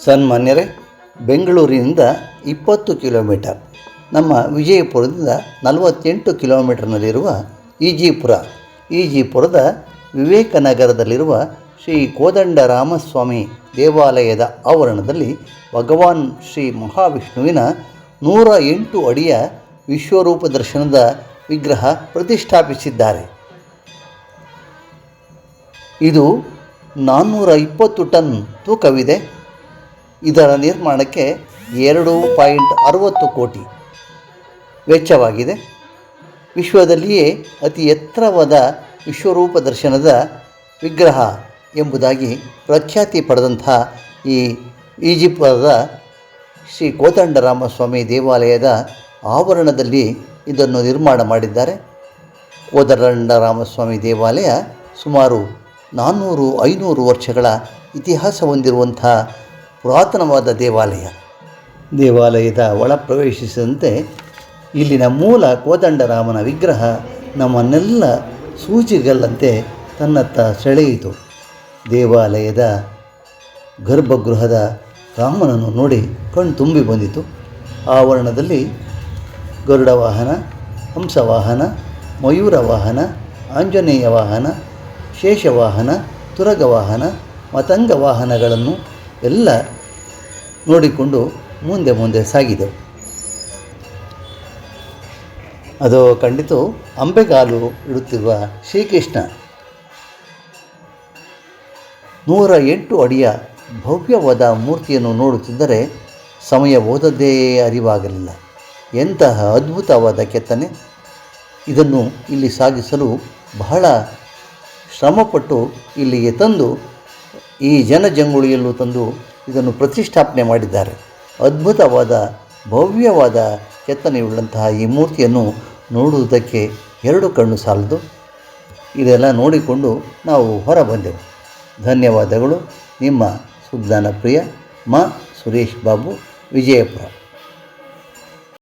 ಸನ್ಮಾನ್ಯರೇ, ಬೆಂಗಳೂರಿನಿಂದ 20 ಕಿಲೋಮೀಟರ್, ನಮ್ಮ ವಿಜಯಪುರದಿಂದ 48 ಕಿಲೋಮೀಟರ್ನಲ್ಲಿರುವ ಈಜಿಪುರದ ವಿವೇಕನಗರದಲ್ಲಿರುವ ಶ್ರೀ ಕೋದಂಡರಾಮಸ್ವಾಮಿ ದೇವಾಲಯದ ಆವರಣದಲ್ಲಿ ಭಗವಾನ್ ಶ್ರೀ ಮಹಾವಿಷ್ಣುವಿನ 108 ಅಡಿಯ ವಿಶ್ವರೂಪ ದರ್ಶನದ ವಿಗ್ರಹ ಪ್ರತಿಷ್ಠಾಪಿಸಿದ್ದಾರೆ. ಇದು 420 ಟನ್ ತೂಕವಿದೆ. ಇದರ ನಿರ್ಮಾಣಕ್ಕೆ 2.60 ಕೋಟಿ ವೆಚ್ಚವಾಗಿದೆ. ವಿಶ್ವದಲ್ಲಿಯೇ ಅತಿ ಎತ್ತರವಾದ ವಿಶ್ವರೂಪ ದರ್ಶನದ ವಿಗ್ರಹ ಎಂಬುದಾಗಿ ಪ್ರಖ್ಯಾತಿ ಪಡೆದಂಥ ಈ ಈಜಿಪುರದ ಶ್ರೀ ಕೋದಂಡರಾಮಸ್ವಾಮಿ ದೇವಾಲಯದ ಆವರಣದಲ್ಲಿ ಇದನ್ನು ನಿರ್ಮಾಣ ಮಾಡಿದ್ದಾರೆ. ಕೋದಂಡರಾಮಸ್ವಾಮಿ ದೇವಾಲಯ ಸುಮಾರು 400-500 ವರ್ಷಗಳ ಇತಿಹಾಸ ಹೊಂದಿರುವಂಥ ಪುರಾತನವಾದ ದೇವಾಲಯದ ಒಳ ಪ್ರವೇಶಿಸಿದಂತೆ ಇಲ್ಲಿನ ಮೂಲ ಕೋದಂಡರಾಮನ ವಿಗ್ರಹ ನಮ್ಮನ್ನೆಲ್ಲ ಸೂಜಿಗಲ್ಲಂತೆ ತನ್ನತ್ತ ಸೆಳೆಯಿತು. ದೇವಾಲಯದ ಗರ್ಭಗೃಹದ ರಾಮನನ್ನು ನೋಡಿ ಕಣ್ತುಂಬಿ ಬಂದಿತು. ಆವರಣದಲ್ಲಿ ಗರುಡ ವಾಹನ, ಹಂಸವಾಹನ, ಮಯೂರ ವಾಹನ, ಆಂಜನೇಯ ವಾಹನ, ಶೇಷವಾಹನ, ತುರಗ ವಾಹನ, ಮತಂಗ ವಾಹನಗಳನ್ನು ಎಲ್ಲ ನೋಡಿಕೊಂಡು ಮುಂದೆ ಸಾಗಿದೆವು. ಅದು ಕಂಡಿತು ಅಂಬೆಗಾಲು ಇಡುತ್ತಿರುವ ಶ್ರೀಕೃಷ್ಣ. 108 ಅಡಿಯ ಭವ್ಯವಾದ ಮೂರ್ತಿಯನ್ನು ನೋಡುತ್ತಿದ್ದರೆ ಸಮಯ ಹೋದದ್ದೇ ಅರಿವಾಗಲಿಲ್ಲ. ಎಂತಹ ಅದ್ಭುತವಾದ ಕೆತ್ತನೆ! ಇದನ್ನು ಇಲ್ಲಿ ಸಾಗಿಸಲು ಬಹಳ ಶ್ರಮಪಟ್ಟು ಇಲ್ಲಿಗೆ ತಂದು ಈ ಜನಜಂಗುಳಿಯಲ್ಲೂ ತಂದು ಇದನ್ನು ಪ್ರತಿಷ್ಠಾಪನೆ ಮಾಡಿದ್ದಾರೆ. ಅದ್ಭುತವಾದ ಭವ್ಯವಾದ ಕೆತ್ತನೆಯುಳ್ಳಂತಹ ಈ ಮೂರ್ತಿಯನ್ನು ನೋಡುವುದಕ್ಕೆ 2 ಕಣ್ಣು ಸಾಲದು. ಇದೆಲ್ಲ ನೋಡಿಕೊಂಡು ನಾವು ಹೊರ ಬಂದೆವು. ಧನ್ಯವಾದಗಳು. ನಿಮ್ಮ ಸುಜ್ಞಾನ ಪ್ರಿಯ ಸುರೇಶ್ ಬಾಬು, ವಿಜಯಪುರ.